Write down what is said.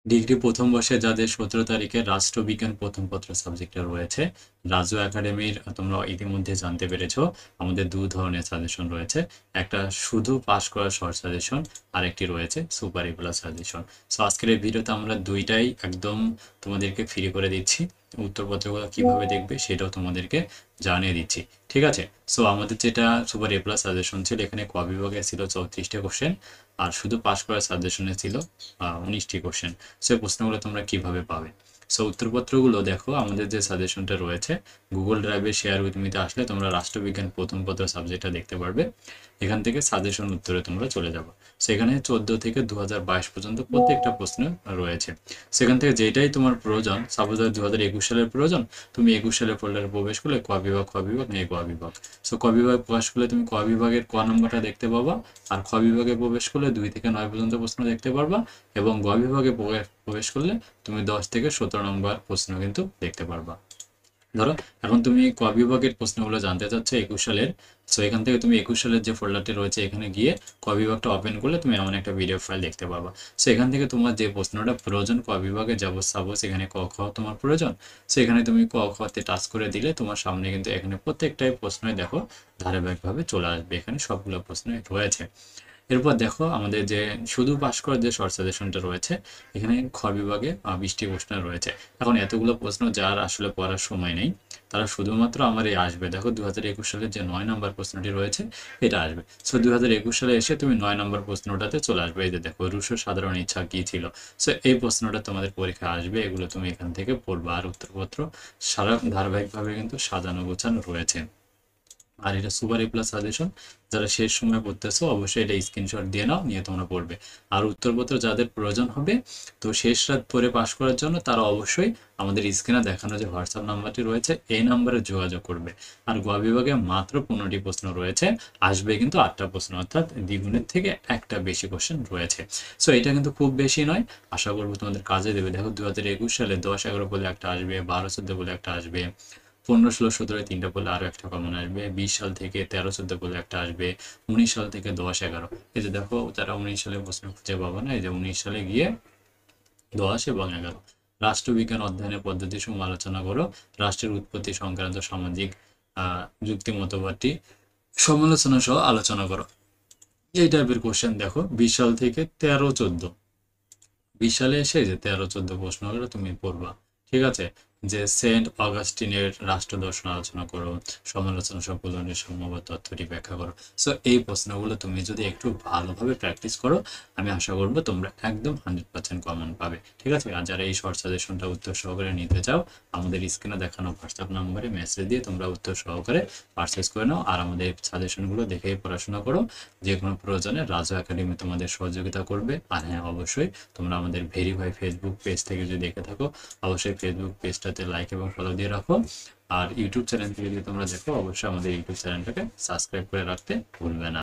Degree প্রথম বর্ষে যাদের 17 তারিখে রাষ্ট্রবিজ্ঞান প্রথম পত্র সাবজেক্টে রয়েছে, রাজু একাডেমির তোমরা ইতিমধ্যে জানতে পেরেছো আমাদের দু ধরনের সাজেশন রয়েছে। একটা শুধু পাস করার শর্ট সাজেশন, আর একটি রয়েছে super A plus suggestion. So আজকের এই ভিডিওতে আমরা দুইটাই একদম তোমাদেরকে ফ্রি করে দিচ্ছি। উত্তরপত্রগুলো কিভাবে দেখবে সেটাও তোমাদেরকে জানিয়ে দিচ্ছি, ঠিক আছে? সো আমাদের যেটা সুপার এ প্লাস সাজেশন ছিল, এখানে ক বিভাগে ছিল 34টা কোশ্চেন, আর শুধু পাস করার সাজেশনে ছিল 19টি কোশ্চেন। সো এই প্রশ্নগুলো তোমরা কিভাবে পাবে? সো উত্তরপত্রগুলো দেখো, আমাদের যে সাজেশনটা রয়েছে গুগল ড্রাইভে শেয়ার উইথ মিতে আসলে তোমরা রাষ্ট্রবিজ্ঞান প্রথম পত্র সাবজেক্টটা দেখতে পারবে। এখান থেকে সাজেশন উত্তরে তোমরা চলে যাবে। সেখানে 14 থেকে 2022 পর্যন্ত প্রত্যেকটা প্রশ্ন রয়েছে। সেখান থেকে যেটাই তোমার প্রয়োজন, সাপোজ 2021 সালের প্রয়োজন, তুমি 21 সালের ফোল্ডারে প্রবেশ করলে ক বিভাগ, খ বিভাগ, নিয়ে গ বিভাগ। সো ক বিভাগ প্রবেশ করলে তুমি ক বিভাগের ক নম্বরটা দেখতে পাবা, আর খ বিভাগে প্রবেশ করলে 2 থেকে 9 পর্যন্ত প্রশ্ন দেখতে পারবা, এবং গ বিভাগে প্রবেশ করলে তুমি 10 থেকে 17 নম্বর প্রশ্ন কিন্তু দেখতে পারবা। ধরো এখন তুমি ক বিভাগের প্রশ্নগুলো জানতে চাচ্ছ 21 সালের। সো এখান থেকে তুমি 21 সালের যে ফোল্ডারটি রয়েছে এখানে গিয়ে ক বিভাগটা ওপেন করলে তুমি এমন একটা পিডিএফ ফাইল দেখতে পারবা। সো এখান থেকে তোমার যে প্রশ্নটা প্রয়োজন ক বিভাগে যাব, সাপোজ এখানে ক খ তোমার প্রয়োজন, সো এখানে তুমি ক খতে টাচ করে দিলে তোমার সামনে কিন্তু এখানে প্রত্যেকটাই প্রশ্নই দেখো ধারাবাহিকভাবে চলে আসবে, এখানে সবগুলো প্রশ্নই রয়েছে। এরপর দেখো আমাদের যে শুধু পাস করার যে শর্ট সাজেশনটা রয়েছে, এখানে খ বিভাগে 20টি প্রশ্ন রয়েছে। এখন এতগুলো প্রশ্ন যার আসলে পড়ার সময় নেই, তারা শুধুমাত্র আমার এই আসবে, দেখো 2021 সালের যে 9 নম্বর প্রশ্নটি রয়েছে এটা আসবে। সো 2021 সালে এসে তুমি 9 নম্বর প্রশ্নটাতে চলে আসবে। এই যে দেখো, রুশোর সাধারণ ইচ্ছা কি ছিল। সো এই প্রশ্নটা তোমাদের পরীক্ষায় আসবে, এগুলো তুমি এখান থেকে পড়বা। আর উত্তরপত্র সারা ধারাবাহিকভাবে কিন্তু সাজানো গোছানো রয়েছে। আর এটা সুপার এ প্লাস সাজেশন, যারা শেষ সময় পড়তেছো অবশ্যই এটা স্ক্রিনশট দিয়ে নাও, নিয়ে তোমরা পড়বে। আর উত্তরপত্র যাদের প্রয়োজন হবে তো শেষ রাত পরে পাশ করার জন্য, তারা অবশ্যই আমাদের স্ক্রিনে দেখানো যে হোয়াটসঅ্যাপ নাম্বারটি রয়েছে এই নাম্বারে যোগাযোগ করবে। আর গ বিভাগে মাত্র 15টি প্রশ্ন রয়েছে, আসবে কিন্তু 8টা প্রশ্ন, অর্থাৎ দ্বিগুণের থেকে একটা বেশি কোশ্চেন রয়েছে। সো এটা কিন্তু খুব বেশি নয়, আশা করবো তোমাদের কাজে দেবে। দেখো 2021 সালে 10-11 বলে একটা আসবে, 12-14 বলে একটা আসবে, 15-16-17 তিনটা বলে আরো একটা কমন আসবে, 20 সাল থেকে 13-14 বলে একটা আসবে, 19 সাল থেকে 10-11। এই যে দেখো, তারা 19 সালে প্রশ্ন খুঁজে পাবো না, এই যে 19 সালে গিয়ে 10 এবং 11। রাষ্ট্রবিজ্ঞান অধ্যয়নের পদ্ধতি সমূহ আলোচনা করো, রাষ্ট্রের উৎপত্তি সংক্রান্ত সামাজিক যুক্তি মতবাদটি সমালোচনা সহ আলোচনা করো। এই টাইপের কোশ্চেন দেখো 20 সাল থেকে 13-14, 20 সালে এসে যে 13-14 প্রশ্নগুলো তুমি পড়বা, ঠিক আছে? যে সেন্ট অগাস্টিনের রাষ্ট্র দর্শন আলোচনা করো, সমালোচনা সম্পূর্ণের সম্ভাব্য তথ্যটি ব্যাখ্যা করো। সো এই প্রশ্নগুলো তুমি যদি একটু ভালোভাবে প্র্যাকটিস করো, আমি আশা করবো তোমরা একদম 100% কমন পাবে, ঠিক আছে? আর যারা এই শর্ট সাজেশনটা উত্তর সহকারে নিতে চাও, আমাদের স্ক্রিনে দেখানো হোয়াটসঅ্যাপ নম্বরে মেসেজ দিয়ে তোমরা উত্তর সহকারে পারচেস করে নাও। আর আমাদের সাজেশনগুলো দেখেই পড়াশোনা করো, যে কোনো প্রয়োজনে রাজু একাডেমি তোমাদের সহযোগিতা করবে। আর হ্যাঁ, অবশ্যই তোমরা আমাদের ভেরিফাই ফেসবুক পেজ থেকে যদি দেখে থাকো, অবশ্যই ফেসবুক পেজটাতে লাইক এবং ফলো দিয়ে রাখো। আর ইউটিউব চ্যানেল থেকে যদি তোমরা দেখো, অবশ্যই আমাদের ইউটিউব চ্যানেলটাকে সাবস্ক্রাইব করে রাখতে ভুলবে না।